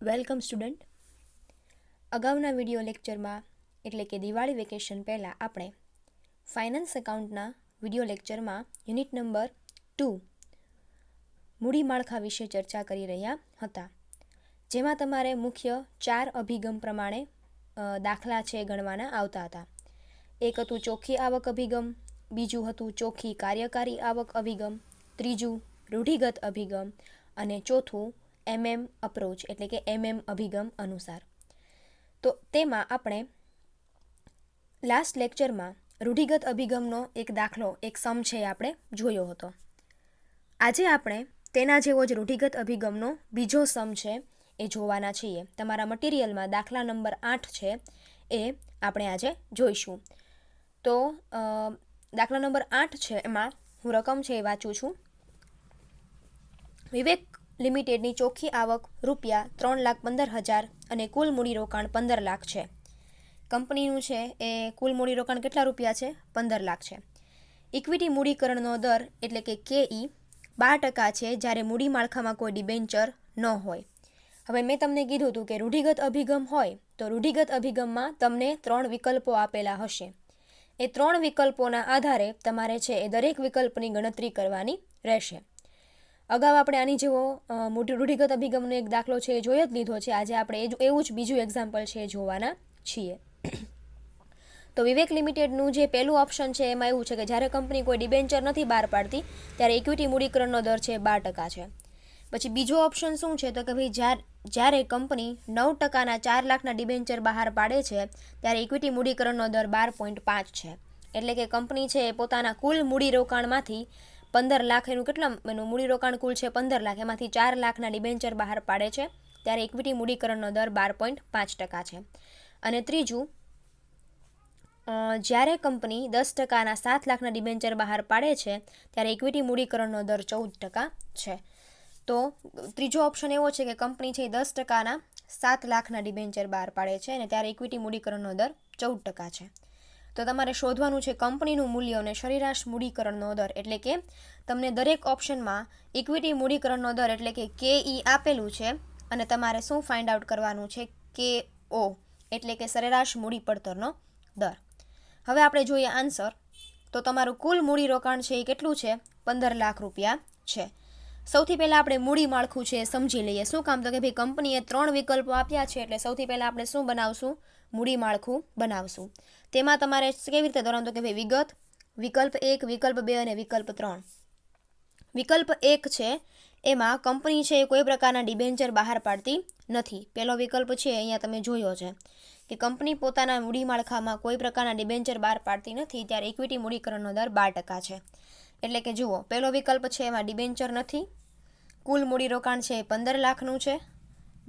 Welcome student. અગાઉના video લેક્ચરમાં એટલે કે દિવાળી વેકેશન પહેલાં આપણે ફાઇનાન્સ એકાઉન્ટના વિડીયો લેક્ચરમાં યુનિટ નંબર 2 મૂડી માળખા વિશે ચર્ચા કરી રહ્યા હતા, જેમાં તમારે મુખ્ય 4 અભિગમ પ્રમાણે દાખલા છે ગણવાના આવતા હતા. એક હતું ચોખ્ખી આવક અભિગમ, બીજું હતું ચોખ્ખી કાર્યકારી આવક અભિગમ, ત્રીજું રૂઢિગત અભિગમ અને ચોથું અપ્રોચ એટલે કે અભિગમ અનુસાર. તો તેમાં આપણે લાસ્ટ લેક્ચરમાં રૂઢિગત અભિગમનો એક દાખલો, એક સમ છે આપણે જોયો હતો. આજે આપણે તેના જેવો જ રૂઢિગત અભિગમનો બીજો સમ છે એ જોવાના છીએ. તમારા મટીરિયલમાં દાખલા નંબર 8 છે એ આપણે આજે જોઈશું. તો દાખલા નંબર 8 છે, એમાં હું રકમ છે એ વાંચું છું. વિવેક લિમિટેડની ચોખ્ખી આવક રૂપિયા 3,15,000 અને કુલ મૂડીરોકાણ 15 લાખ છે. કંપનીનું છે એ કુલ મૂડીરોકાણ કેટલા રૂપિયા છે? 15 લાખ છે. ઇક્વિટી મૂડીકરણનો દર એટલે કે KE 12% છે, જ્યારે મૂડી માળખામાં કોઈ ડિબેન્ચર ન હોય. હવે મેં તમને કીધું હતું કે રૂઢિગત અભિગમ હોય તો રૂઢિગત અભિગમમાં તમને 3 વિકલ્પો આપેલા હશે. એ 3 વિકલ્પોના આધારે તમારે છે એ દરેક વિકલ્પની ગણતરી કરવાની રહેશે. અગાઉ આપણે આની જેવો રૂઢિગત અભિગમનો એક દાખલો છે એ જોઈ જ લીધો છે. આજે આપણે એવું જ બીજું એક્ઝામ્પલ છે એ જોવાના છીએ. તો વિવેક લિમિટેડનું જે પહેલું ઓપ્શન છે એમાં એવું છે કે જ્યારે કંપની કોઈ ડિબેન્ચર નથી બહાર પાડતી ત્યારે ઇક્વિટી મૂડીકરણનો દર છે 12% છે. પછી બીજો ઓપ્શન શું છે તો કે ભાઈ જ્યારે કંપની 9%ના 4 લાખના ડિબેન્ચર બહાર પાડે છે ત્યારે ઇક્વિટી મૂડીકરણનો દર 12.5 છે. એટલે કે કંપની છે એ પોતાના કુલ મૂડીરોકાણમાંથી 15 લાખ, એનું મૂડીરોકાણ કુલ છે 15 લાખ, એમાંથી 4 લાખના ડિબેન્ચર બહાર પાડે છે ત્યારે ઇક્વિટી મૂડીકરણનો દર 12.5% છે. અને ત્રીજું, જ્યારે કંપની 10%ના 7 લાખના ડિબેન્ચર બહાર પાડે છે ત્યારે ઇક્વિટી મૂડીકરણનો દર 14% છે. તો ત્રીજો ઓપ્શન એવો છે કે કંપની છે 10%ના 7 લાખના ડિબેન્ચર બહાર પાડે છે અને ત્યારે ઇક્વિટી મૂડીકરણનો દર 14% છે. તો તમારે શોધવાનું છે કંપનીનું મૂલ્ય અને સરેરાશ મૂડીકરણનો દર. એટલે કે તમને દરેક ઓપ્શનમાં ઇક્વિટી મૂડીકરણનો દર એટલે કે KE આપેલું છે અને તમારે શું ફાઇન્ડ આઉટ કરવાનું છે? KO એટલે કે સરેરાશ મૂડી પડતરનો દર. હવે આપણે જોઈએ આન્સર. તો તમારું કુલ મૂડીરોકાણ છે એ કેટલું છે? 15 લાખ રૂપિયા છે. સૌથી પહેલાં આપણે મૂડી માળખું છે એ સમજી લઈએ. શું કામ? તો કે ભાઈ કંપનીએ 3 વિકલ્પો આપ્યા છે એટલે સૌથી પહેલાં આપણે શું બનાવશું? મૂડી માળખું બનાવશું. તેમાં તમારે કેવી રીતે દોરવાનું? તો કે ભાઈ વિકલ્પ 1, વિકલ્પ 2 અને વિકલ્પ 3. વિકલ્પ 1 છે એમાં કંપની છે એ કોઈ પ્રકારના ડિબેન્ચર બહાર પાડતી નથી. પહેલો વિકલ્પ છે અહીંયા તમે જોયો છે કે કંપની પોતાના મૂડી માળખામાં કોઈ પ્રકારના ડિબેન્ચર બહાર પાડતી નથી ત્યારે ઇક્વિટી મૂડીકરણનો દર 12% છે. એટલે કે જુઓ, પહેલો વિકલ્પ છે એમાં ડિબેન્ચર નથી, કુલ મૂડીરોકાણ છે 15 લાખનું છે,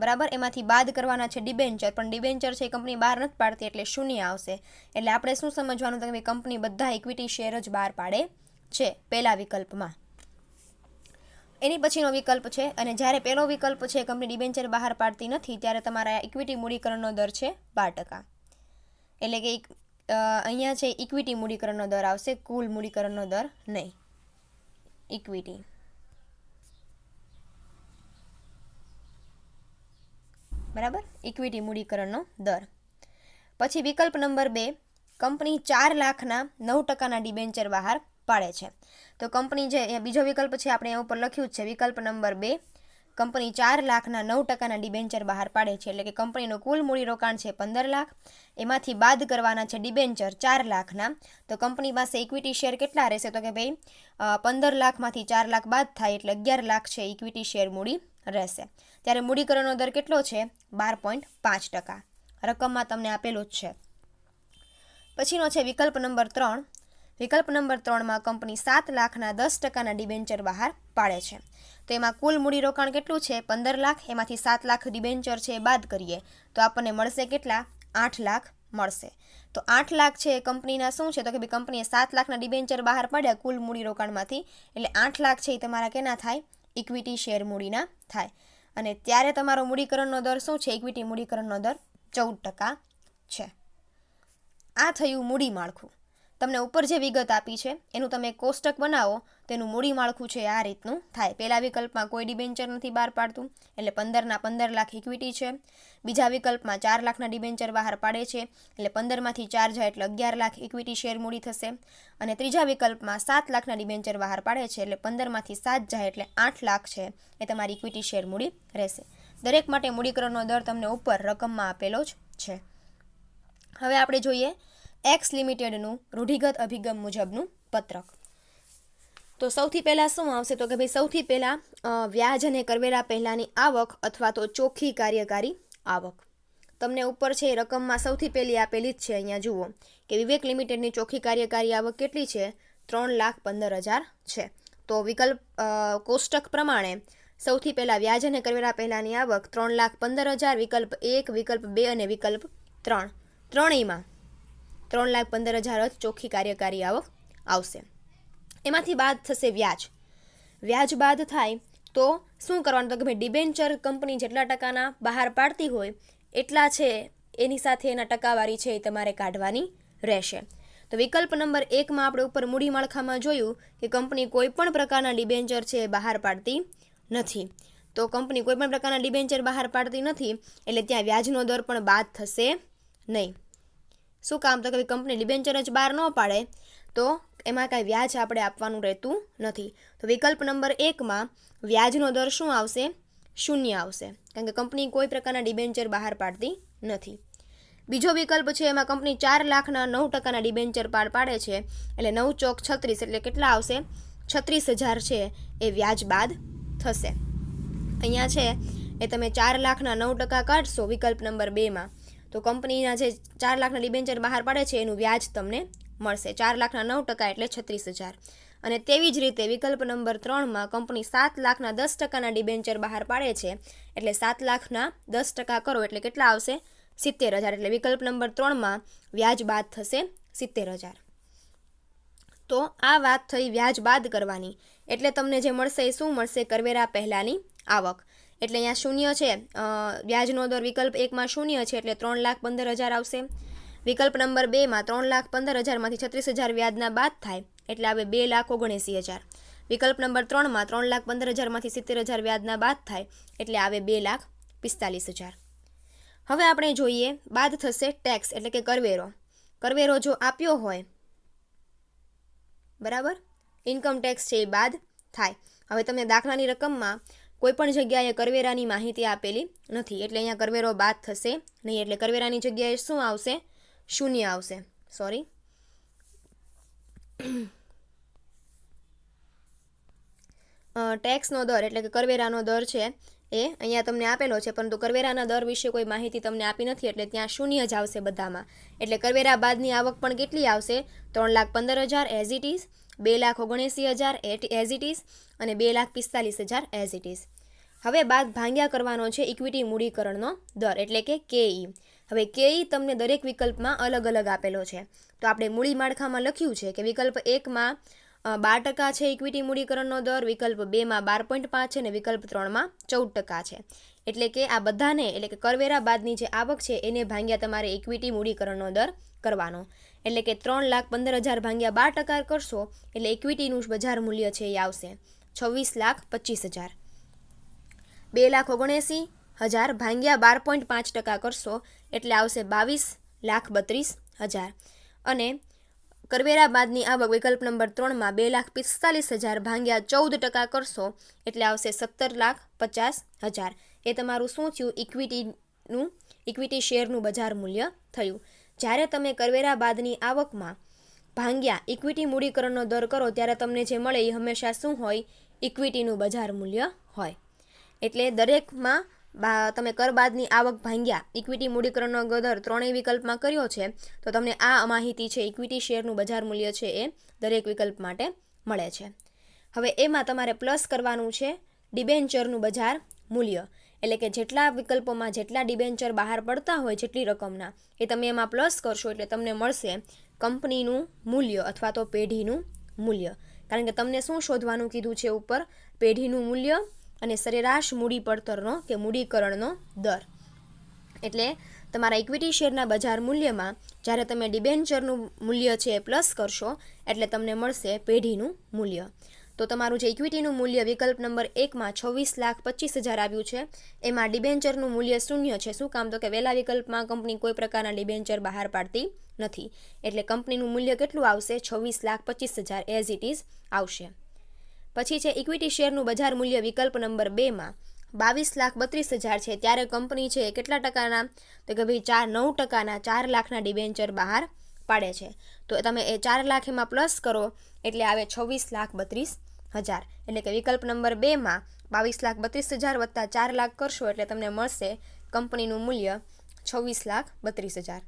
બરાબર. એમાંથી બાદ કરવાના છે ડિબેન્ચર, પણ ડિબેન્ચર છે કંપની બહાર નથી પાડતી એટલે શૂન્ય આવશે. એટલે આપણે શું સમજવાનું? તો કે કંપની બધા ઇક્વિટી શેર જ બહાર પાડે છે પહેલા વિકલ્પમાં. એની પછીનો વિકલ્પ છે, અને જ્યારે પહેલો વિકલ્પ છે કંપની ડિબેન્ચર બહાર પાડતી નથી ત્યારે તમારા ઇક્વિટી મૂડીકરણનો દર છે 12%. એટલે કે અહીંયા છે ઇક્વિટી મૂડીકરણનો દર આવશે, કુલ મૂડીકરણનો દર નહીં. ઇક્વિટી, બરાબર, ઇક્વિટી મૂડીકરણનો દર. પછી વિકલ્પ નંબર 2, કંપની 4 લાખના 9%ના ડિબેન્ચર બહાર પાડે છે. તો કંપની જે બીજો વિકલ્પ છે આપણે એના ઉપર લખ્યું જ છે, વિકલ્પ નંબર 2, કંપની 4 લાખના 9%ના ડિબેન્ચર બહાર પાડે છે. એટલે કે કંપનીનું કુલ મૂડીરોકાણ છે 15 લાખ, એમાંથી બાદ કરવાના છે ડિબેન્ચર 4 લાખના. તો કંપની પાસે ઇક્વિટી શેર કેટલા રહેશે? તો કે ભાઈ 15 લાખમાંથી 4 લાખ બાદ થાય એટલે 11 લાખ છે ઇક્વિટી શેર મૂડી રહેશે. ત્યારે મૂડીકરણનો દર કેટલો છે? 12.5%. રકમમાં તમને આપેલું જ છે. પછીનો છે વિકલ્પ નંબર 3. વિકલ્પ નંબર 3માં કંપની 7 લાખના 10%ના ડિબેન્ચર બહાર પાડે છે. તો એમાં કુલ મૂડીરોકાણ કેટલું છે? 15 લાખ, એમાંથી 7 લાખ ડિબેન્ચર છે એ બાદ કરીએ તો આપણને મળશે કેટલા? 8 લાખ મળશે. તો 8 લાખ છે કંપનીના શું છે? તો કે ભાઈ કંપનીએ 7 લાખના ડિબેન્ચર બહાર પાડ્યા કુલ મૂડીરોકાણમાંથી, એટલે 8 લાખ છે એ તમારા કેના થાય? ઇક્વિટી શેર મૂડીના થાય. અને ત્યારે તમારો મૂડીકરણનો દર શું છે? ઇક્વિટી મૂડીકરણનો દર 14% છે. આ થયું મૂડી માળખું. તમને ઉપર જે વિગત આપી છે એનું તમે કોષ્ટક બનાવો તેનું મૂડી માળખું છે આ રીતનું થાય. પહેલા વિકલ્પમાં કોઈ ડિબેન્ચર નથી બહાર પાડતું એટલે 15ના 15 લાખ ઇક્વિટી છે. બીજા વિકલ્પમાં 4 લાખના ડિબેન્ચર બહાર પાડે છે એટલે 15માંથી 4 જાય એટલે 11 લાખ ઇક્વિટી શેર મૂડી થશે. અને ત્રીજા વિકલ્પમાં 7 લાખના ડિબેન્ચર બહાર પાડે છે એટલે 15માંથી 7 જાય એટલે 8 લાખ છે એ તમારી ઇક્વિટી શેર મૂડી રહેશે. દરેક માટે મૂડીકરણનો દર તમને ઉપર રકમમાં આપેલો જ છે. હવે આપણે જોઈએ એક્સ લિમિટેડનું રૂઢિગત અભિગમ મુજબનું પત્રક. તો સૌથી પહેલાં શું આવશે તો કે ભાઈ સૌથી પહેલાં વ્યાજ અને કરવેરા પહેલાંની આવક અથવા તો ચોખ્ખી કાર્યકારી આવક. તમને ઉપર છે એ રકમમાં સૌથી પહેલી આપેલી જ છે. અહીંયા જુઓ કે વિવેક લિમિટેડની ચોખ્ખી કાર્યકારી આવક કેટલી છે? 3,15,000 છે. તો વિકલ્પ કોષ્ટક પ્રમાણે સૌથી પહેલાં વ્યાજ અને કરવેરા પહેલાંની આવક 3,15,000, વિકલ્પ 1, વિકલ્પ 2 અને વિકલ્પ 3 ત્રણેયમાં 3,15,000 જ ચોખ્ખી કાર્યકારી આવક આવશે. એમાંથી બાદ થશે વ્યાજ. વ્યાજ બાદ થાય તો શું કરવાનું? તો કે ભાઈ ડિબેન્ચર કંપની જેટલા ટકાના બહાર પાડતી હોય એટલા છે એની સાથે એના ટકાવારી છે એ તમારે કાઢવાની રહેશે. તો વિકલ્પ નંબર 1માં આપણે ઉપર મૂડી માળખામાં જોયું કે કંપની કોઈ પણ પ્રકારના ડિબેન્ચર છે એ બહાર પાડતી નથી. તો કંપની કોઈ પણ પ્રકારના ડિબેન્ચર બહાર પાડતી નથી એટલે ત્યાં વ્યાજનો દર પણ બાદ થશે નહીં. શું કામ? તો કે કંપની ડિબેન્ચર જ બહાર ન પાડે તો એમાં કાંઈ વ્યાજ આપણે આપવાનું રહેતું નથી. તો વિકલ્પ નંબર 1માં વ્યાજનો દર શું આવશે? 0 આવશે, કારણ કે કંપની કોઈ પ્રકારના ડિબેન્ચર બહાર પાડતી નથી. બીજો વિકલ્પ છે એમાં કંપની 4 લાખના 9% ડિબેન્ચર બહાર પાડે છે એટલે 9 ચોક 36 એટલે કેટલા આવશે? 36,000 છે એ વ્યાજ બાદ થશે. અહીંયા છે એ તમે 4 લાખના 9% કાઢશો વિકલ્પ નંબર 2માં તો કંપનીના જે 4 લાખના ડિબેન્ચર બહાર પાડે છે એનું વ્યાજ તમને મળશે. 4 લાખના 9% એટલે 36,000. અને તેવી જ રીતે વિકલ્પ નંબર 3માં કંપની 7 લાખના 10%ના ડિબેન્ચર બહાર પાડે છે એટલે 7 લાખના 10% કરો એટલે કેટલા આવશે? 70,000. એટલે વિકલ્પ નંબર 3માં વ્યાજ બાદ થશે 70,000. તો આ વાત થઈ વ્યાજ બાદ કરવાની. એટલે તમને જે મળશે એ શું મળશે? કરવેરા પહેલાંની આવક. એટલે અહીંયા 0 છે, વ્યાજનો દર વિકલ્પ 1માં 0 છે એટલે 3,15,000 આવશે. વિકલ્પ નંબર 2માં 3,15,000માંથી 36,000 વ્યાજના બાદ થાય એટલે આવે 2,79,000. વિકલ્પ નંબર 3માં 3,15,000માંથી 70,000 વ્યાજના બાદ થાય એટલે આવે 2,45,000. હવે આપણે જોઈએ બાદ થશે ટેક્સ એટલે કે કરવેરો. કરવેરો જો આપ્યો હોય બરાબર, ઇન્કમ ટેક્સ છે એ બાદ થાય. હવે તમને દાખલાની રકમમાં કોઈ પણ જગ્યાએ કરવેરાની માહિતી આપેલી નથી એટલે અહીંયા કરવેરો બાદ થશે નહીં. એટલે કરવેરાની જગ્યાએ શું આવશે? 0 આવશે. સોરી, ટેક્સનો દર એટલે કે કરવેરાનો દર છે એ અહીંયા તમને આપેલો છે, પરંતુ કરવેરાના દર વિશે કોઈ માહિતી તમને આપી નથી એટલે ત્યાં 0 જ આવશે બધામાં. એટલે કરવેરા બાદની આવક પણ કેટલી આવશે? 3,15,000 as it is, 2,79,000 as it is અને 2,45,000 એઝ ઇટ ઇઝ. હવે બાદ ભાંગ્યા કરવાનો છે ઇક્વિટી મૂડીકરણનો દર એટલે કે કેઈ. હવે કેઈ તમને દરેક વિકલ્પમાં અલગ અલગ આપેલો છે. તો આપણે મૂડી માળખામાં લખ્યું છે કે વિકલ્પ 1માં 12% છે ઇક્વિટી મૂડીકરણનો દર, વિકલ્પ 2માં 12.5 છે અને વિકલ્પ 3માં 14% છે. એટલે કે આ બધાને એટલે કે કરવેરા બાદની જે આવક છે એને ભાંગ્યા તમારે ઇક્વિટી મૂડીકરણનો દર કરવાનો. એટલે કે 3,15,000 ભાંગ્યા 12% કરશો એટલે ઇક્વિટીનું બજાર મૂલ્ય છે એ આવશે 26,25,000. 2,79,000 ભાંગ્યા 12.5% કરશો એટલે આવશે 22,32,000. અને કરવેરા બાદની આવક વિકલ્પ નંબર 3માં 2,45,000 ભાંગ્યા 14% કરશો એટલે આવશે 17,50,000. એ તમારું શું થયું? ઇક્વિટી શેરનું બજાર મૂલ્ય થયું. જ્યારે તમે કરવેરા બાદની આવકમાં ભાંગ્યા ઇક્વિટી મૂડીકરણનો દર કરો ત્યારે તમને જે મળે એ હંમેશા શું હોય? ઇક્વિટીનું બજાર મૂલ્ય હોય. એટલે દરેકમાં તમે કર બાદની આવક ભાંગ્યા ઇક્વિટી મૂડીકરણનો દર ત્રણેય વિકલ્પમાં કર્યો છે તો તમને આ માહિતી છે ઇક્વિટી શેરનું બજાર મૂલ્ય છે એ દરેક વિકલ્પ માટે મળે છે. હવે એમાં તમારે પ્લસ કરવાનું છે ડિબેન્ચરનું બજાર મૂલ્ય. એટલે કે જેટલા વિકલ્પોમાં જેટલા ડિબેન્ચર બહાર પડતા હોય જેટલી રકમના એ તમે એમાં પ્લસ કરશો એટલે તમને મળશે કંપનીનું મૂલ્ય અથવા તો પેઢીનું મૂલ્ય. કારણ કે તમને શું શોધવાનું કીધું છે ઉપર? પેઢીનું મૂલ્ય અને સરેરાશ મૂડી પડતરનો કે મૂડીકરણનો દર. એટલે તમારા ઇક્વિટી શેરના બજાર મૂલ્યમાં જ્યારે તમે ડિબેન્ચરનું મૂલ્ય છે એ પ્લસ કરશો એટલે તમને મળશે પેઢીનું મૂલ્ય. તો તમારું જે ઇક્વિટીનું મૂલ્ય વિકલ્પ નંબર 1માં 26,25,000 આવ્યું છે એમાં ડિબેન્ચરનું મૂલ્ય શૂન્ય છે. શું કામ? તો કે વહેલા વિકલ્પમાં કંપની કોઈ પ્રકારના ડિબેન્ચર બહાર પાડતી નથી. એટલે કંપનીનું મૂલ્ય કેટલું આવશે? 26,25,000 એઝ ઇટ ઇઝ આવશે. પછી છે ઇક્વિટી શેરનું બજાર મૂલ્ય વિકલ્પ નંબર 2માં 22,32,000 છે. ત્યારે કંપની છે કેટલા ટકાના? તો કે ભાઈ 9% 4 લાખના ડિબેન્ચર બહાર પાડે છે. તો તમે એ 4 લાખ એમાં પ્લસ કરો એટલે આવે 26,32,000. એટલે કે વિકલ્પ નંબર 2માં 22,32,000 વત્તા 4 લાખ કરશો એટલે તમને મળશે કંપનીનું મૂલ્ય 26,32,000.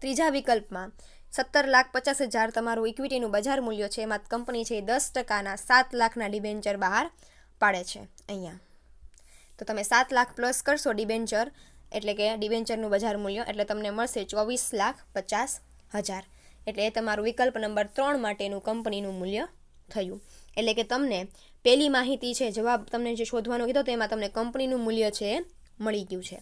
ત્રીજા વિકલ્પમાં 17,50,000 તમારું ઇક્વિટીનું બજાર મૂલ્ય છે. એમાં કંપની છે 10%ના 7 લાખના ડિબેન્ચર બહાર પાડે છે અહીંયા. તો તમે 7 લાખ પ્લસ કરશો ડિબેન્ચર એટલે કે ડિબેન્ચરનું બજાર મૂલ્ય એટલે તમને મળશે 24,50,000. એટલે એ તમારું વિકલ્પ નંબર 3 માટેનું કંપનીનું મૂલ્ય થયું. એટલે કે તમને પહેલી માહિતી છે, જવાબ તમને જે શોધવાનો કીધો તો એમાં તમને કંપનીનું મૂલ્ય છે એ મળી ગયું છે.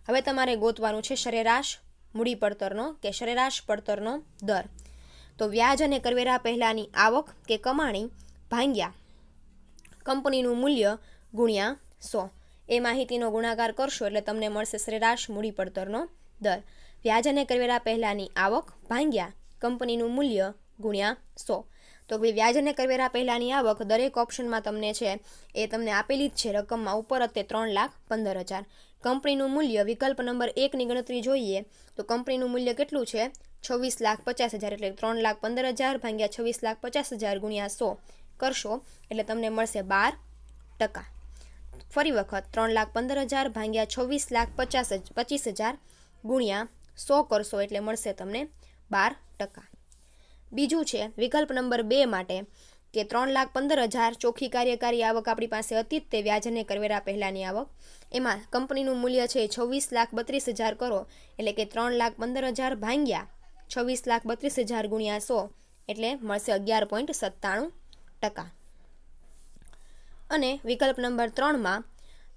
હવે તમારે ગોતવાનું છે સરેરાશ મૂડી પડતરનો કે સરેરાશ પડતરનો દર. તો વ્યાજ અને કરવેરા પહેલાંની આવક કે કમાણી ભાગ્યા કંપનીનું મૂલ્ય ગુણ્યા 100. એ માહિતીનો ગુણાકાર કરશો એટલે તમને મળશે સરેરાશ મૂડી પડતરનો દર. વ્યાજ અને કરવેરા પહેલાંની આવક ભાગ્યા કંપનીનું મૂલ્ય ગુણ્યા 100. તો ભાઈ વ્યાજ અને કરવેરા પહેલાંની આવક દરેક ઓપ્શનમાં તમને છે એ તમને આપેલી જ છે રકમમાં ઉપર જ તે 3,15,000. કંપનીનું મૂલ્ય વિકલ્પ નંબર 1ની ગણતરી જોઈએ તો કંપનીનું મૂલ્ય કેટલું છે? 26,50,000. એટલે 3,15,000 ભાગ્યા 26,50,000 ગુણ્યા 100 કરશો એટલે તમને મળશે 12%. ફરી વખત 3,15,000 ભાગ્યા 26,25,000 ગુણ્યા 100 કરશો એટલે મળશે તમને 12%. બીજું છે વિકલ્પ નંબર 2 માટે કે 3,15,000 ચોખ્ખી કાર્યકારી આવક આપણી પાસે હતી જ તે વ્યાજ અને કરવેરા પહેલાંની આવક. એમાં કંપનીનું મૂલ્ય છે 26,32,000 કરો એટલે કે 3,15,000 ભાગ્યા 26,32,000 ગુણ્યા 100 એટલે મળશે 11.97%. અને વિકલ્પ નંબર 3માં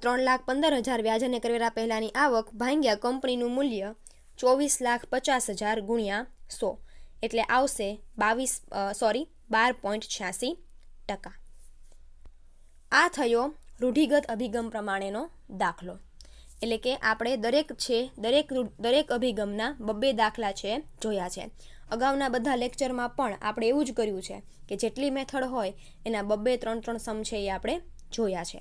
3,15,000 વ્યાજ અને કરવેરા પહેલાંની આવક ભાગ્યા કંપનીનું મૂલ્ય 24,50,000 ગુણ્યા 100 એટલે આવશે 12.86%. આ થયો રૂઢિગત અભિગમ પ્રમાણેનો દાખલો. એટલે કે આપણે દરેક અભિગમના 2 દાખલા છે જોયા છે. અગાઉના બધા લેક્ચરમાં પણ આપણે એવું જ કર્યું છે કે જેટલી મેથડ હોય એના 2-3 સમ છે એ આપણે જોયા છે.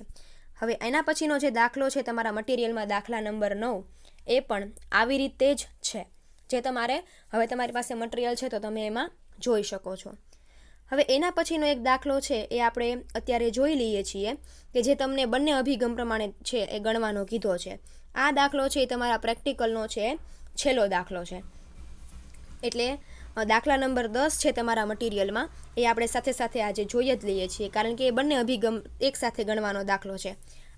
હવે એના પછીનો જે દાખલો છે તમારા મટીરિયલમાં દાખલા નંબર 9 એ પણ આવી રીતે જ છે. જે તમારે હવે તમારી પાસે મટીરિયલ છે તો તમે એમાં જોઈ શકો છો. હવે એના પછીનો એક દાખલો છે એ આપણે અત્યારે જોઈ લઈએ છીએ કે જે તમને બંને અભિગમ પ્રમાણે છે એ ગણવાનો કીધો છે. આ દાખલો છે એ તમારા પ્રેક્ટિકલનો છે છેલ્લો દાખલો છે. એટલે દાખલા નંબર 10 છે તમારા મટીરિયલમાં એ આપણે સાથે સાથે આજે જોઈ જ લઈએ છીએ કારણ કે એ બંને અભિગમ એકસાથે ગણવાનો દાખલો છે.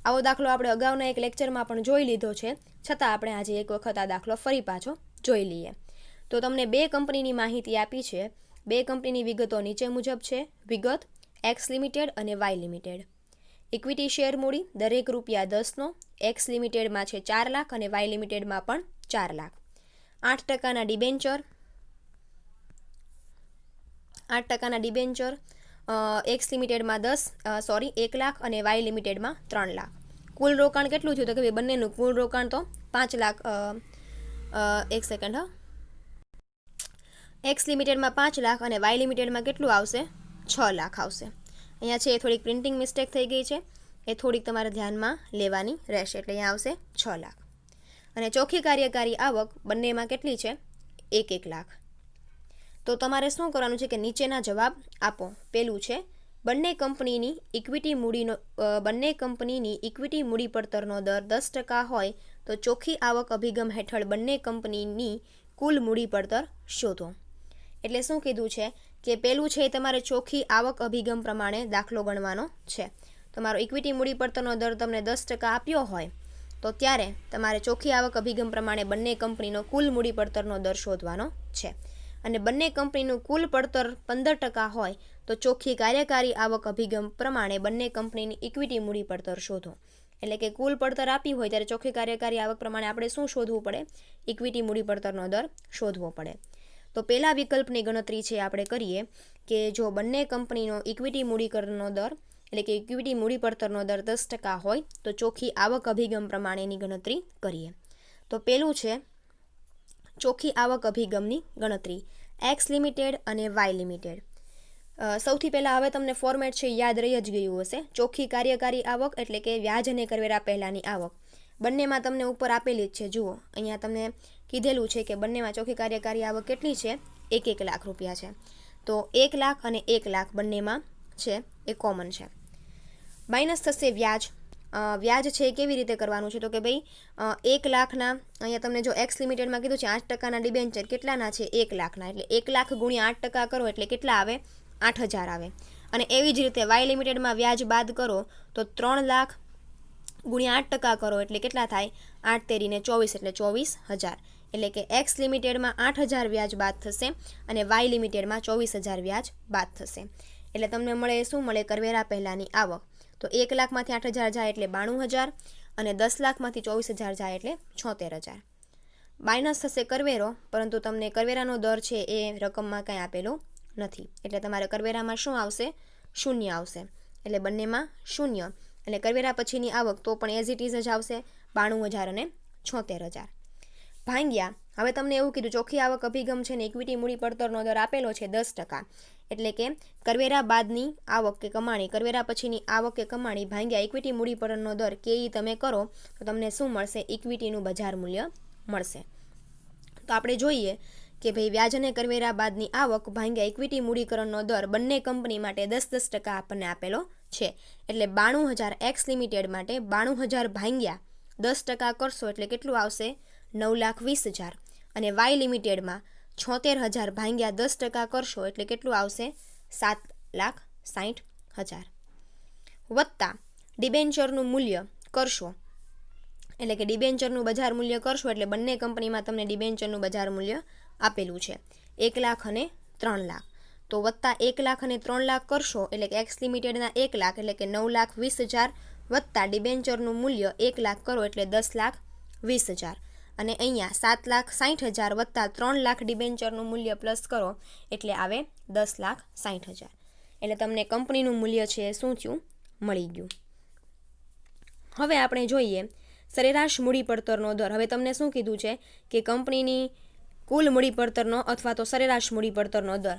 આવો દાખલો આપણે અગાઉના એક લેક્ચરમાં પણ જોઈ લીધો છે, છતાં આપણે આજે એક વખત આ દાખલો ફરી પાછો જોઈ લઈએ. તો તમને 2 કંપનીની માહિતી આપી છે. 2 કંપનીની વિગતો નીચે મુજબ છે. વિગત એક્સ લિમિટેડ અને વાય લિમિટેડ. ઇક્વિટી શેર મૂડી દરેક ₹10નો. એક્સ લિમિટેડમાં છે 4 લાખ અને વાય લિમિટેડમાં પણ 4 લાખ. 8%ના ડિબેન્ચર. 8%ના ડિબેન્ચર એક્સ લિમિટેડમાં 1 લાખ અને વાય લિમિટેડમાં 3 લાખ. કુલ રોકાણ કેટલું થયું? તો કે બંનેનું કુલ રોકાણ તો 5 લાખ. એક સેકન્ડ હા. એક્સ લિમિટેડમાં 5 લાખ અને વાય લિમિટેડમાં કેટલું આવશે? 6 લાખ આવશે. અહીંયા છે એ થોડીક પ્રિન્ટિંગ મિસ્ટેક થઈ ગઈ છે, એ થોડીક તમારે ધ્યાનમાં લેવાની રહેશે. એટલે અહીંયા આવશે 6 લાખ. અને ચોખ્ખી કાર્યકારી આવક બંનેમાં કેટલી છે? 1 લાખ. તો તમારે શું કરવાનું છે કે નીચેના જવાબ આપો. પેલું છે બંને કંપનીની ઇક્વિટી મૂડી પડતરનો દર 10% હોય તો ચોખ્ખી આવક અભિગમ હેઠળ બંને કંપનીની કુલ મૂડી પડતર શોધો. એટલે શું કીધું છે કે પેલું છે તમારે ચોખ્ખી આવક અભિગમ પ્રમાણે દાખલો ગણવાનો છે. તમારો ઇક્વિટી મૂડી પડતરનો દર તમને 10% આપ્યો હોય તો ત્યારે તમારે ચોખ્ખી આવક અભિગમ પ્રમાણે બંને કંપનીનો કુલ મૂડી પડતરનો દર શોધવાનો છે. અને બંને કંપનીનું કુલ પડતર 15% હોય તો ચોખ્ખી કાર્યકારી આવક અભિગમ પ્રમાણે બંને કંપનીની ઇક્વિટી મૂડી પડતર શોધો. એટલે કે કુલ પડતર આપી હોય ત્યારે ચોખ્ખી કાર્યકારી આવક પ્રમાણે આપણે શું શોધવું પડે? ઇક્વિટી મૂડી પડતરનો દર શોધવો પડે. તો પહેલા વિકલ્પની ગણતરી છે આપણે કરીએ કે જો બંને કંપનીનો ઇક્વિટી મૂડીકરણનો દર એટલે કે ઇક્વિટી મૂડી પડતરનો દર 10% હોય તો ચોખ્ખી આવક અભિગમ પ્રમાણેની ગણતરી કરીએ. તો પહેલું છે ચોખ્ખી આવક અભિગમની ગણતરી, એક્સ લિમિટેડ અને વાય લિમિટેડ. સૌથી પહેલાં હવે તમને ફોર્મેટ છે યાદ રહી જ ગયું હશે. ચોખ્ખી કાર્યકારી આવક એટલે કે વ્યાજ અને કરવેરા પહેલાંની આવક બંનેમાં તમને ઉપર આપેલી જ છે. જુઓ અહીંયા તમને કીધેલું છે કે બંનેમાં ચોખ્ખી કાર્યકારી આવક કેટલી છે? 1 લાખ રૂપિયા છે. તો 1 લાખ અને 1 લાખ બંનેમાં છે એ કોમન છે. માઇનસ થશે વ્યાજ. વ્યાજ છે એ કેવી રીતે કરવાનું છે? તો કે ભાઈ 1 લાખના અહીંયા તમને જો એક્સ લિમિટેડમાં કીધું છે 8%ના ડિબેન્ચર કેટલાના છે? 1 લાખના. એટલે 1 લાખ ગુણ્યા 8% કરો એટલે કેટલા આવે? 8,000 આવે. અને એવી જ રીતે વાય લિમિટેડમાં વ્યાજ બાદ કરો તો 3 લાખ ગુણ્યા 8% કરો એટલે કેટલા થાય? 8 તેરીને 24 એટલે 24,000. એટલે કે એક્સ લિમિટેડમાં 8,000 વ્યાજ બાદ થશે અને વાય લિમિટેડમાં 24,000 વ્યાજ બાદ થશે. એટલે તમને મળે શું મળે? કરવેરા પહેલાંની આવક. તો 1 લાખમાંથી 8,000 જાય એટલે 92,000 અને 10 લાખમાંથી 24,000 જાય એટલે 76,000. માઇનસ થશે કરવેરો, પરંતુ તમને કરવેરાનો દર છે એ રકમમાં કંઈ આપેલો નથી. એટલે તમારે કરવેરામાં શું આવશે? શૂન્ય આવશે. એટલે બંનેમાં શૂન્ય. એટલે કરવેરા પછીની આવક તો પણ એઝ ઇટ ઇઝ જ આવશે 92,000 અને 76,000. ભાંગ્યા હવે તમને એવું કીધું ચોખ્ખી આવક અભિગમ છે ને ઇક્વિટી મૂડી પડતરનો દર આપેલો છે 10%. એટલે કે કરવેરા બાદની આવક કે કમાણી, કરવેરા પછીની આવક કે કમાણી ભાંગ્યા ઇક્વિટી મૂડી પડતરનો દર કે ઈ તમે કરો તો તમને શું મળશે? ઇક્વિટીનું બજાર મૂલ્ય મળશે. તો આપણે જોઈએ કે ભાઈ વ્યાજ અને કરવેરા બાદની આવક ભાંગ્યા ઇક્વિટી મૂડીકરણનો દર બંને કંપની માટે 10% આપણને આપેલો છે. એટલે 92,000 એક્સ લિમિટેડ માટે 92,000 ભાંગ્યા 10% કરશો એટલે કેટલું આવશે? 9,20,000. અને વાય લિમિટેડમાં 76,000 ભાંગ્યા 10% કરશો એટલે કેટલું આવશે? 7,60,000. વત્તા ડિબેન્ચરનું મૂલ્ય કરશો એટલે કે ડિબેન્ચરનું બજાર મૂલ્ય કરશો એટલે બંને કંપનીમાં તમને ડિબેન્ચરનું બજાર મૂલ્ય આપેલું છે 1 લાખ અને 3 લાખ. તો વત્તા 1 લાખ અને 3 લાખ કરશો એટલે કે એક્સ લિમિટેડના 1 લાખ એટલે કે 9,20,000 વત્તા ડિબેન્ચરનું મૂલ્ય 1 લાખ કરો એટલે 10,20,000. અને અહીંયા 7,60,000 વત્તા 3 લાખ ડિબેન્ચરનું મૂલ્ય પ્લસ કરો એટલે આવે 10,60,000. એટલે તમને કંપનીનું મૂલ્ય છે શું થયું? મળી ગયું. હવે આપણે જોઈએ સરેરાશ મૂડી પડતરનો દર. હવે તમને શું કીધું છે કે કંપનીની કુલ મૂડી પડતરનો અથવા તો સરેરાશ મૂડી પડતરનો દર.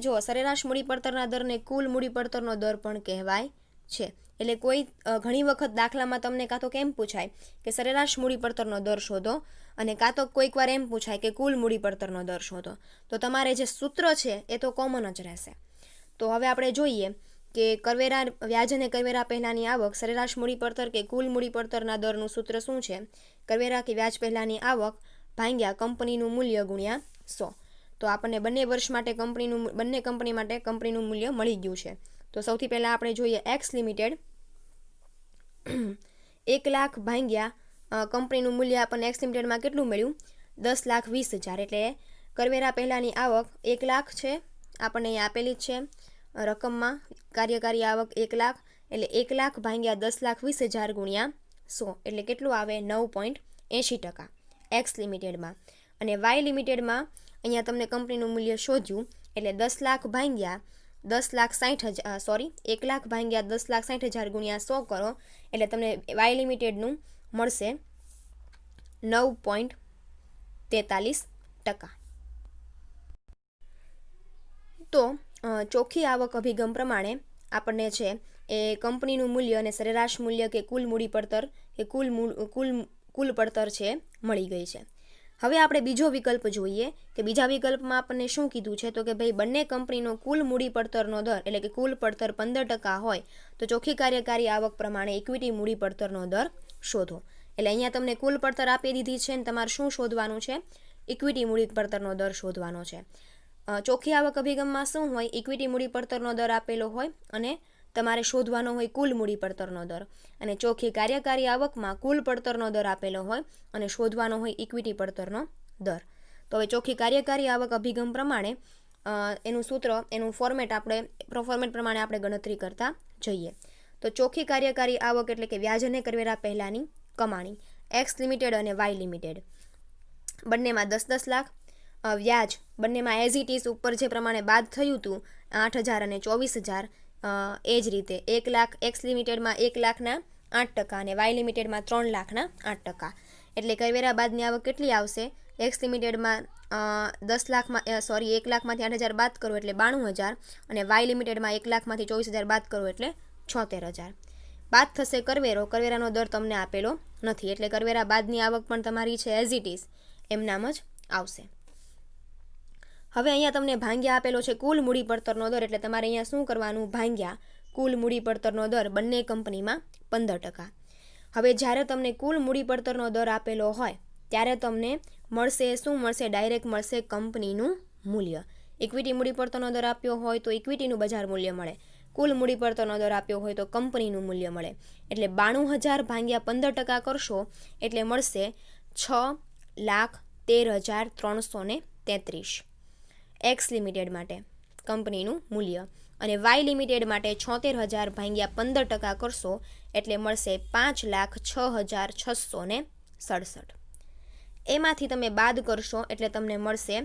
જો સરેરાશ મૂડી પડતરના દરને કુલ મૂડી પડતરનો દર પણ કહેવાય છે. એટલે કોઈ ઘણી વખત દાખલામાં તમને કાં તો કેમ પૂછાય કે સરેરાશ મૂડી પડતરનો દર શોધો અને કાં તો કોઈક વાર એમ પૂછાય કે કુલ મૂડી પડતરનો દર શોધો. તો તમારે જે સૂત્ર છે એ તો કોમન જ રહેશે. તો હવે આપણે જોઈએ કે કરવેરા વ્યાજ અને કરવેરા પહેલાંની આવક સરેરાશ મૂડી પડતર કે કુલ મૂડી પડતરના દરનું સૂત્ર શું છે? કરવેરા કે વ્યાજ પહેલાંની આવક ભાંગ્યા કંપનીનું મૂલ્ય ગુણ્યા 100. તો આપણને બંને વર્ષ માટે બંને કંપની માટે કંપનીનું મૂલ્ય મળી ગયું છે. તો સૌથી પહેલાં આપણે જોઈએ એક્સ લિમિટેડ 1 લાખ ભાંગ્યા કંપનીનું મૂલ્ય આપણને એક્સ લિમિટેડમાં કેટલું મળ્યું? 10,20,000. એટલે કરવેરા પહેલાંની આવક 1 લાખ છે આપણને અહીંયા આપેલી જ છે રકમમાં. કાર્યકારી આવક 1 લાખ એટલે 1 લાખ ભાંગ્યા 10,20,000 ગુણ્યા 100 એટલે કેટલું આવે? 9.80% એક્સ લિમિટેડમાં. અને વાય લિમિટેડમાં અહીંયા તમને કંપનીનું મૂલ્ય શોધ્યું એટલે 10 લાખ ભાંગ્યા 10,60,000 1 લાખ ભાંગ્યા 10,60,000 ગુણ્યા 100 કરો એટલે તમને વાય લિમિટેડનું મળશે 9.43%. તો ચોખ્ખી આવક અભિગમ પ્રમાણે આપણને છે એ કંપનીનું મૂલ્ય અને સરેરાશ મૂલ્ય કે કુલ મૂડી પડતર કે કુલ પડતર છે મળી ગઈ છે. હવે આપણે બીજો વિકલ્પ જોઈએ કે બીજા વિકલ્પમાં આપણને શું કીધું છે? તો કે ભાઈ બંને કંપનીનો કુલ મૂડી પડતરનો દર એટલે કે કુલ પડતર 15% હોય તો ચોખ્ખી કાર્યકારી આવક પ્રમાણે ઇક્વિટી મૂડી પડતરનો દર શોધો. એટલે અહીંયા તમને કુલ પડતર આપી દીધી છે અને તમારે શું શોધવાનું છે? ઇક્વિટી મૂડી પડતરનો દર શોધવાનો છે. ચોખ્ખી આવક અભિગમમાં શું હોય? ઇક્વિટી મૂડી પડતરનો દર આપેલો હોય અને તમારે શોધવાનો હોય કુલ મૂડી પડતરનો દર. અને ચોખ્ખી કાર્યકારી આવકમાં કુલ પડતરનો દર આપેલો હોય અને શોધવાનો હોય ઇક્વિટી પડતરનો દર. તો હવે ચોખ્ખી કાર્યકારી આવક અભિગમ પ્રમાણે એનું સૂત્ર એનું ફોર્મેટ પ્રમાણે આપણે ગણતરી કરતા જઈએ. તો તો ચોખ્ખી કાર્યકારી આવક એટલે કે વ્યાજ અને કરવેરા પહેલાંની કમાણી, એક્સ લિમિટેડ અને વાય લિમિટેડ બંનેમાં 10-10 લાખ, વ્યાજ બંનેમાં એઝ ઇટ ઇઝ ઉપર જે પ્રમાણે બાદ થયું હતું 8,000 અને 24,000, એ જ રીતે 1 લાખ એક્સ લિમિટેડમાં 1 લાખના 8% અને વાય લિમિટેડમાં 3 લાખના 8%. એટલે કરવેરા બાદની આવક કેટલી આવશે? એક્સ લિમિટેડમાં 1 લાખમાંથી 8,000 બાદ કરો એટલે 92,000 અને વાય લિમિટેડમાં 1 લાખમાંથી 24,000 બાદ કરો એટલે 76,000. બાદ થશે કરવેરાનો દર તમને આપેલો નથી એટલે કરવેરા બાદની આવક પણ તમારી છે એઝ ઇટ ઇઝ એમનામ જ આવશે. હવે અહીંયા તમને ભાંગ્યા આપેલો છે કુલ મૂડી પડતરનો દર, એટલે તમારે અહીંયા શું કરવાનું? ભાંગ્યા કુલ મૂડી પડતરનો દર બંને કંપનીમાં 15%. હવે જ્યારે તમને કુલ મૂડી પડતરનો દર આપેલો હોય ત્યારે તમને મળશે શું મળશે? ડાયરેક્ટ મળશે કંપનીનું મૂલ્ય. ઇક્વિટી મૂડી પડતરનો દર આપ્યો હોય તો ઇક્વિટીનું બજાર મૂલ્ય મળે, કુલ મૂડી પડતરનો દર આપ્યો હોય તો કંપનીનું મૂલ્ય મળે. એટલે 92,000 ભાગ્યા 15% કરશો એટલે મળશે 6,13,333 એક્સ લિમિટેડ માટે કંપનીનું મૂલ્ય, અને વાય લિમિટેડ માટે 76,000 ભાગ્યા 15% કરશો એટલે મળશે 5,06,667. એમાંથી તમે બાદ કરશો એટલે તમને મળશે.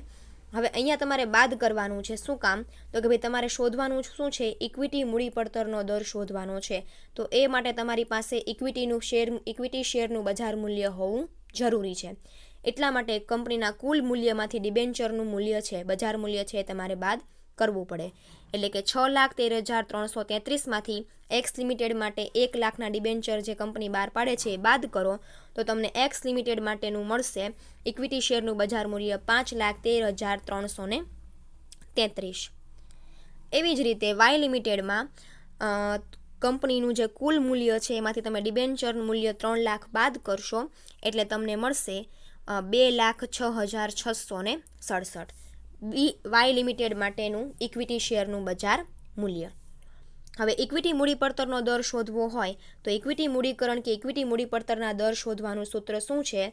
હવે અહીંયા તમારે બાદ કરવાનું છે, શું કામ? તો કે ભાઈ તમારે શોધવાનું શું છે? ઇક્વિટી મૂડી પડતરનો દર શોધવાનો છે. તો એ માટે તમારી પાસે ઇક્વિટી શેરનું બજાર મૂલ્ય હોવું જરૂરી છે. એટલા માટે કંપનીના કુલ મૂલ્યમાંથી ડિબેન્ચરનું મૂલ્ય છે, બજાર મૂલ્ય છે, એ તમારે બાદ કરવું પડે. એટલે કે 6,13,333માંથી એક્સ લિમિટેડ માટે 1 લાખના ડિબેન્ચર જે કંપની બહાર પાડે છે એ બાદ કરો તો તમને એક્સ લિમિટેડ માટેનું મળશે ઇક્વિટી શેરનું બજાર મૂલ્ય 5,13,333. એવી જ રીતે વાય લિમિટેડમાં કંપનીનું જે કુલ મૂલ્ય છે એમાંથી તમે ડિબેન્ચરનું મૂલ્ય 3 લાખ બાદ કરશો એટલે તમને મળશે 2,06,667. વાય લિમિટેડ માટેનું ઇક્વિટી શેરનું બજાર મૂલ્ય. હવે ઇક્વિટી મૂડી પડતરનો દર શોધવો હોય તો ઇક્વિટી મૂડીકરણ કે ઇક્વિટી મૂડી પડતરના દર શોધવાનું સૂત્ર શું છે?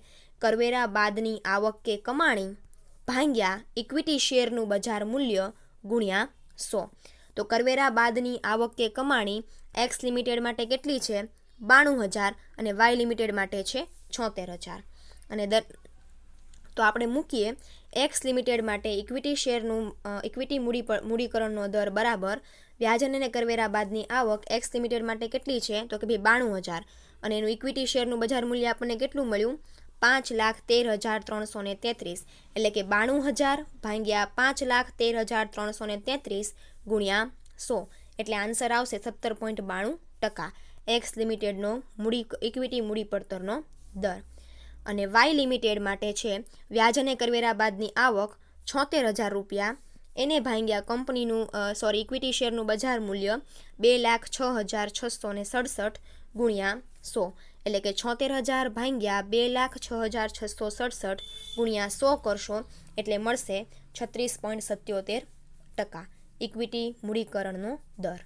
કરવેરા બાદની આવક કે કમાણી ભાગ્યા ઇક્વિટી શેરનું બજાર મૂલ્ય ગુણ્યા 100. તો કરવેરા બાદની આવક કે કમાણી એક્સ લિમિટેડ માટે કેટલી છે? 92,000 અને વાય લિમિટેડ માટે છે 76,000. અને તો આપણે મૂકીએ એક્સ લિમિટેડ માટે ઇક્વિટી મૂડીકરણનો દર બરાબર વ્યાજ અને કરવેરા બાદની આવક એક્સ લિમિટેડ માટે કેટલી છે? તો કે ભાઈ 92,000 અને એનું ઇક્વિટી શેરનું બજાર મૂલ્ય આપણને કેટલું મળ્યું? 5,13,333. એટલે કે 92,000 ભાગ્યા 5,13,333 ગુણ્યા 100. એટલે આન્સર આવશે 17.92% એક્સ લિમિટેડનો ઇક્વિટી મૂડી પડતરનો દર. અને વાય લિમિટેડ માટે છે વ્યાજ અને કરવેરા બાદની આવક 76,000 રૂપિયા, એને ભાગ્યા કંપનીનું ઇક્વિટી શેરનું બજાર મૂલ્ય 2,06,667 ગુણ્યા 100. એટલે કે 76,000 ભાગ્યા 2,06,667 ગુણ્યા 100 કરશો એટલે મળશે 36.77% ઇક્વિટી મૂડીકરણનો દર.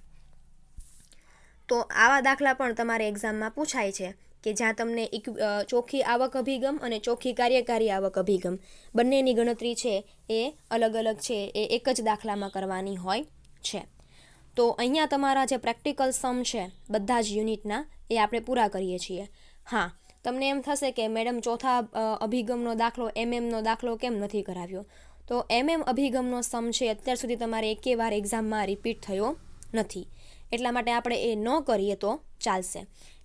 તો આવા દાખલા પણ તમારે એક્ઝામમાં પૂછાય છે કે જ્યાં તમને ચોખ્ખી આવક અભિગમ અને ચોખ્ખી કાર્યકારી આવક અભિગમ બંનેની ગણતરી છે એ અલગ અલગ છે, એ એક જ દાખલામાં કરવાની હોય છે. તો અહીંયા તમારા જે પ્રેક્ટિકલ સમ છે બધા જ યુનિટના એ આપણે પૂરા કરીએ છીએ. હા, તમને એમ થશે કે મેડમ ચોથા અભિગમનો દાખલો એમએમનો દાખલો કેમ નથી કરાવ્યો? તો એમએમ અભિગમનો સમ છે અત્યાર સુધી તમારે એકે વાર એક્ઝામમાં રિપીટ થયો નથી, એટલા માટે આપણે એ ન કરીએ તો ચાલશે.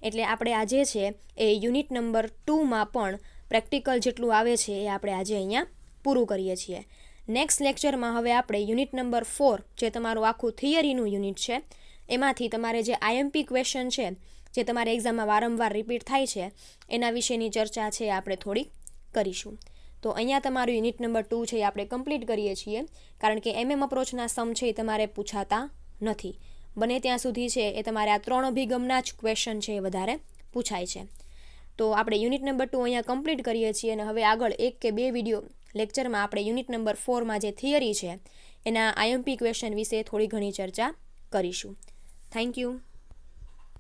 એટલે આપણે આજે છે એ યુનિટ નંબર 2માં પણ પ્રેક્ટિકલ જેટલું આવે છે એ આપણે આજે અહીંયા પૂરું કરીએ છીએ. નેક્સ્ટ લેક્ચરમાં હવે આપણે યુનિટ નંબર 4 જે તમારું આખું થિયરીનું યુનિટ છે એમાંથી તમારે જે આઈએમપી ક્વેશ્ચન છે જે તમારે એક્ઝામમાં વારંવાર રિપીટ થાય છે એના વિશેની ચર્ચા છે આપણે થોડીક કરીશું. તો અહીંયા તમારું યુનિટ નંબર 2 છે એ આપણે કમ્પ્લીટ કરીએ છીએ કારણ કે એમએમ અપ્રોચના સમ છે એ તમારે પૂછાતા નથી. બને ત્યાં સુધી છે એ તમારે આ 3 અભિગમના જ ક્વેશ્ચન છે એ વધારે પૂછાય છે. તો આપણે યુનિટ નંબર 2 અહીંયા કમ્પ્લીટ કરીએ છીએ અને હવે આગળ 1 કે 2 વિડીયો લેક્ચરમાં આપણે યુનિટ નંબર 4માં જે થિયરી છે એના આઈએમપી ક્વેશ્ચન વિશે થોડી ઘણી ચર્ચા કરીશું. Thank you.